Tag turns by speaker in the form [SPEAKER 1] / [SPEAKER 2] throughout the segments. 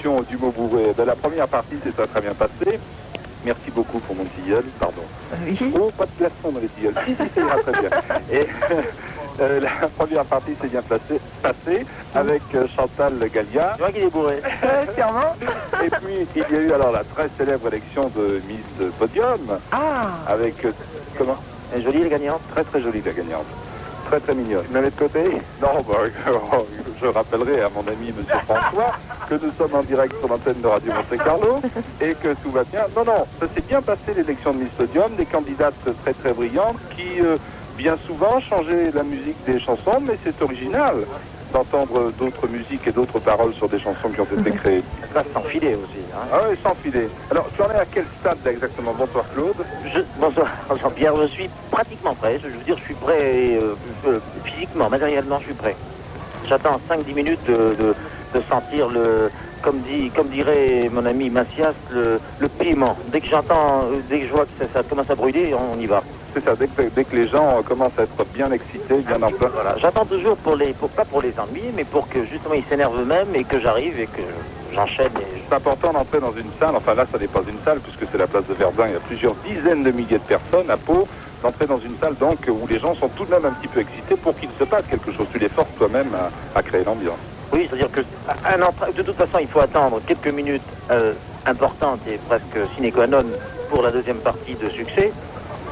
[SPEAKER 1] Du mot bourré. De la première partie, c'est très bien passé. Merci beaucoup pour mon tilleul, pardon.
[SPEAKER 2] Oui.
[SPEAKER 1] Oh, pas de glaçons dans les tilleuls. Si, ça ira très bien. Et la première partie s'est bien passée avec Chantal Gallia.
[SPEAKER 3] C'est moi qui l'ai bourré.
[SPEAKER 2] Sûrement.
[SPEAKER 1] Et puis, il y a eu alors la très célèbre élection de Miss Podium.
[SPEAKER 2] Ah.
[SPEAKER 1] Avec, comment?
[SPEAKER 3] Elle est jolie, la gagnante.
[SPEAKER 1] Très très jolie la gagnante. Très très mignonne. Tu me mets de côté? Non, je rappellerai à mon ami Monsieur François que nous sommes en direct sur l'antenne de Radio Monte-Carlo et que tout va bien. Non, ça s'est bien passé l'élection de Miss Podium, des candidates très très brillantes qui bien souvent changeaient la musique des chansons, mais c'est original d'entendre d'autres musiques et d'autres paroles sur des chansons qui ont été créées.
[SPEAKER 3] Là, sans filet aussi. Hein.
[SPEAKER 1] Ah oui, sans filet. Alors, tu en es à quel stade là, exactement? Bonsoir Claude.
[SPEAKER 3] Bonsoir Jean-Pierre, je suis pratiquement prêt. Je veux dire, je suis prêt physiquement, matériellement, je suis prêt. J'attends 5-10 minutes de sentir comme dirait mon ami Macias, le piment. Dès que je vois que ça commence à brûler, on y va.
[SPEAKER 1] C'est ça, dès que les gens commencent à être bien excités, bien en plein.
[SPEAKER 3] Voilà. J'attends toujours pas pour les ennuyer, mais pour que justement ils s'énervent eux-mêmes et que j'arrive et que j'enchaîne.
[SPEAKER 1] C'est important d'entrer dans une salle, enfin là ça n'est pas une salle puisque c'est la place de Verdun, il y a plusieurs dizaines de milliers de personnes à Pau, d'entrer dans une salle donc où les gens sont tout de même un petit peu excités pour qu'il se passe quelque chose. Tu les forces toi-même à créer l'ambiance.
[SPEAKER 3] Oui, c'est-à-dire que de toute façon il faut attendre quelques minutes importantes et presque sine qua non pour la deuxième partie de succès.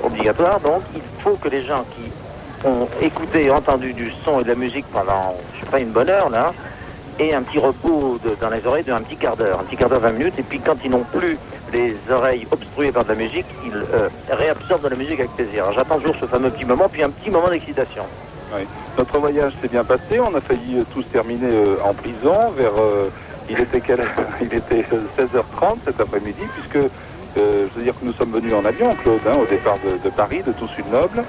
[SPEAKER 3] Obligatoire, donc il faut que les gens qui ont écouté et entendu du son et de la musique pendant, je sais pas, une bonne heure là, aient un petit repos dans les oreilles d'un petit quart d'heure, 20 minutes, et puis quand ils n'ont plus les oreilles obstruées par de la musique, ils réabsorbent de la musique avec plaisir. Alors, j'attends toujours ce fameux petit moment, puis un petit moment d'excitation. Oui.
[SPEAKER 1] Notre voyage s'est bien passé, on a failli tous terminer en prison vers, il était 16h30 cet après-midi, puisque je veux dire que nous sommes venus en avion, Claude, au départ de Paris, de Toussus-le-Noble. Ouais.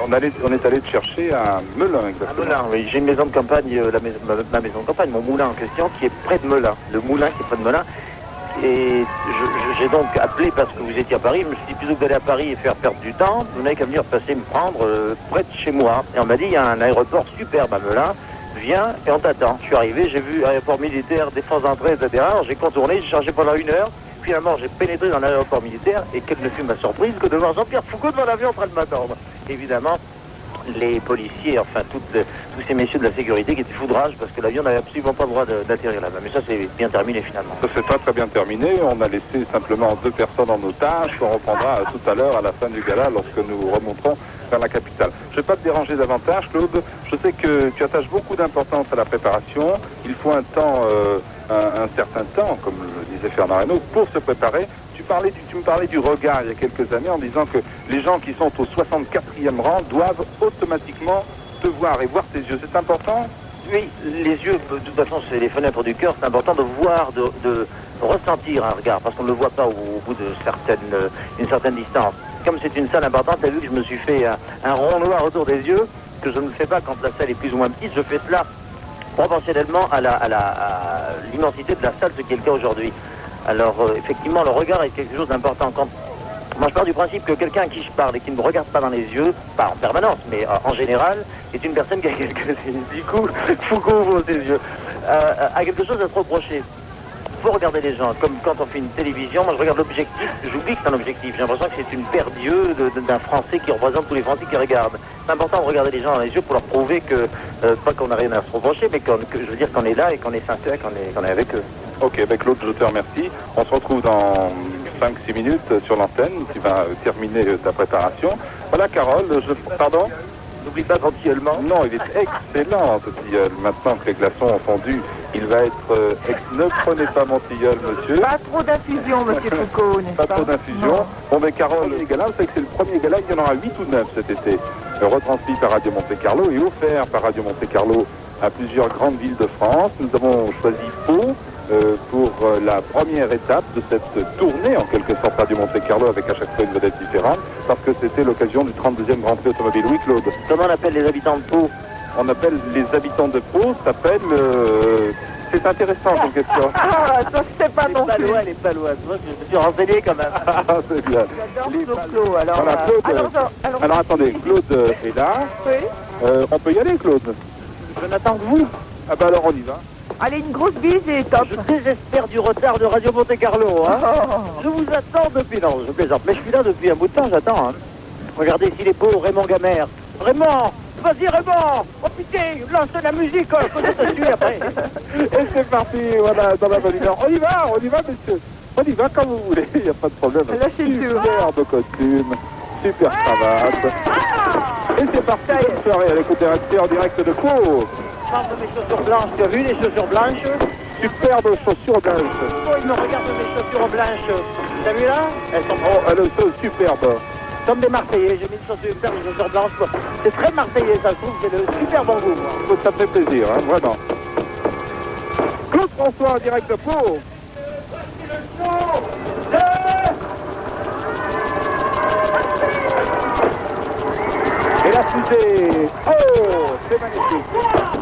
[SPEAKER 1] On est allé te chercher à Melun, exactement.
[SPEAKER 3] À Melun, oui. J'ai une maison de campagne, ma maison de campagne, mon moulin en question, qui est près de Melun. Le moulin qui est près de Melun. Et j'ai donc appelé parce que vous étiez à Paris. Je me suis dit, plutôt que d'aller à Paris et faire perdre du temps, vous n'avez qu'à venir passer me prendre près de chez moi. Et on m'a dit, il y a un aéroport superbe à Melun. Viens et on t'attend. Je suis arrivé, j'ai vu aéroport militaire, défense d'entrée, etc. Alors j'ai contourné, j'ai chargé pendant 1 heure. Finalement, j'ai pénétré dans l'aéroport militaire et quelle ne fut ma surprise que de voir Jean-Pierre Foucault devant l'avion en train de m'attendre. Évidemment, les policiers, enfin tous ces messieurs de la sécurité qui étaient foudrages parce que l'avion n'avait absolument pas le droit d'atterrir là-bas. Mais ça, c'est bien terminé finalement.
[SPEAKER 1] Ça s'est pas très bien terminé. On a laissé simplement 2 personnes en otage qu'on reprendra tout à l'heure à la fin du gala lorsque nous remonterons vers la capitale. Je ne vais pas te déranger davantage, Claude. Je sais que tu attaches beaucoup d'importance à la préparation. Il faut un temps... un certain temps, comme le disait Fernand Reynaud, pour se préparer. Tu me parlais du regard il y a quelques années en disant que les gens qui sont au 64e rang doivent automatiquement te voir et voir tes yeux. C'est important?
[SPEAKER 3] Oui, les yeux, de toute façon, c'est les fenêtres du cœur. C'est important de voir, de ressentir un regard, parce qu'on ne le voit pas au bout d'une certaine distance. Comme c'est une salle importante, tu as vu que je me suis fait un rond noir autour des yeux, que je ne fais pas quand la salle est plus ou moins petite. Je fais cela proportionnellement à l'immensité de la salle, ce qui est le cas aujourd'hui. Alors, effectivement, le regard est quelque chose d'important. Moi, je pars du principe que quelqu'un à qui je parle et qui ne me regarde pas dans les yeux, pas en permanence, mais en général, est une personne qui a du coup, Foucault ouvre ses yeux, a quelque chose à se reprocher. Il faut regarder les gens, comme quand on fait une télévision, moi je regarde l'objectif, j'oublie que c'est un objectif, j'ai l'impression que c'est une paire d'yeux d'un Français qui représente tous les Français qui regardent. C'est important de regarder les gens dans les yeux pour leur prouver que, pas qu'on n'a rien à se reprocher, mais que je veux dire qu'on est là et qu'on est sincère, qu'on est avec eux.
[SPEAKER 1] Ok, avec l'autre, je te remercie. On se retrouve dans 5-6 minutes sur l'antenne, tu vas terminer ta préparation. Voilà, Carole, pardon?
[SPEAKER 3] N'oublie pas ton tilleullement.
[SPEAKER 1] Non, il est excellent, ce tilleul. Maintenant que les glaçons ont fondu, il va être... Ne prenez pas mon tilleul, monsieur.
[SPEAKER 2] Pas trop d'infusion, monsieur Foucault, n'est-ce pas?
[SPEAKER 1] Pas trop d'infusion. Bon, mais Carole, les galas, c'est que c'est le premier gala, il y en aura 8 ou 9 cet été. Retransmis par Radio Monte-Carlo et offert par Radio Monte-Carlo à plusieurs grandes villes de France. Nous avons choisi Pau pour la première étape de cette tournée, en quelque sorte, Radio Monte-Carlo, avec à chaque fois une vedette différente, parce que c'était l'occasion du 32e Grand Prix automobile. Oui, Claude.
[SPEAKER 3] Comment on appelle les habitants de Pau?
[SPEAKER 1] On appelle les habitants de Pau, s'appelle... C'est intéressant comme question.
[SPEAKER 2] Ah, ça c'est pas non plus.
[SPEAKER 3] Elle est paloise. Moi, je me suis renseigné quand même.
[SPEAKER 1] Ah, c'est bien.
[SPEAKER 2] J'adore Claude. Alors,
[SPEAKER 1] voilà, Claude, alors attendez, Claude est là.
[SPEAKER 2] Oui.
[SPEAKER 1] On peut y aller, Claude?
[SPEAKER 3] Je n'attends que vous.
[SPEAKER 1] Ah bah alors on y va.
[SPEAKER 2] Allez, une grosse bise et top.
[SPEAKER 3] Je désespère du retard de Radio Monte Carlo. Hein. Je vous attends depuis... Non, je plaisante. Mais je suis là depuis un bout de temps, j'attends. Hein. Regardez s'il est beau, Raymond Gamère. Raymond, vas-y Raymond. Oh putain, lance la musique, que je te suis après.
[SPEAKER 1] Et c'est parti, voilà, dans la bonne humeur. On y va, messieurs. On y va quand vous voulez, il n'y a pas de problème.
[SPEAKER 2] Lâchez le tour.
[SPEAKER 1] Superbe costume, super cravate. Et c'est parti, bonne soirée à l'écoute RMC en direct de Pau.
[SPEAKER 3] Parle de mes chaussures blanches, tu as vu les chaussures blanches?
[SPEAKER 1] Superbe chaussures blanches.
[SPEAKER 3] Oh, il me regarde mes chaussures blanches. T'as vu là? Elles sont
[SPEAKER 1] Oh, elles sont superbes.
[SPEAKER 3] comme des Marseillais. J'ai mis une chaussure super, des chaussures blanches. Quoi. C'est très Marseillais, ça se trouve, c'est le super bon goût. Moi.
[SPEAKER 1] Ça fait plaisir, hein, vraiment. Claude François en direct de Pau. Et la fusée. Oh, c'est magnifique.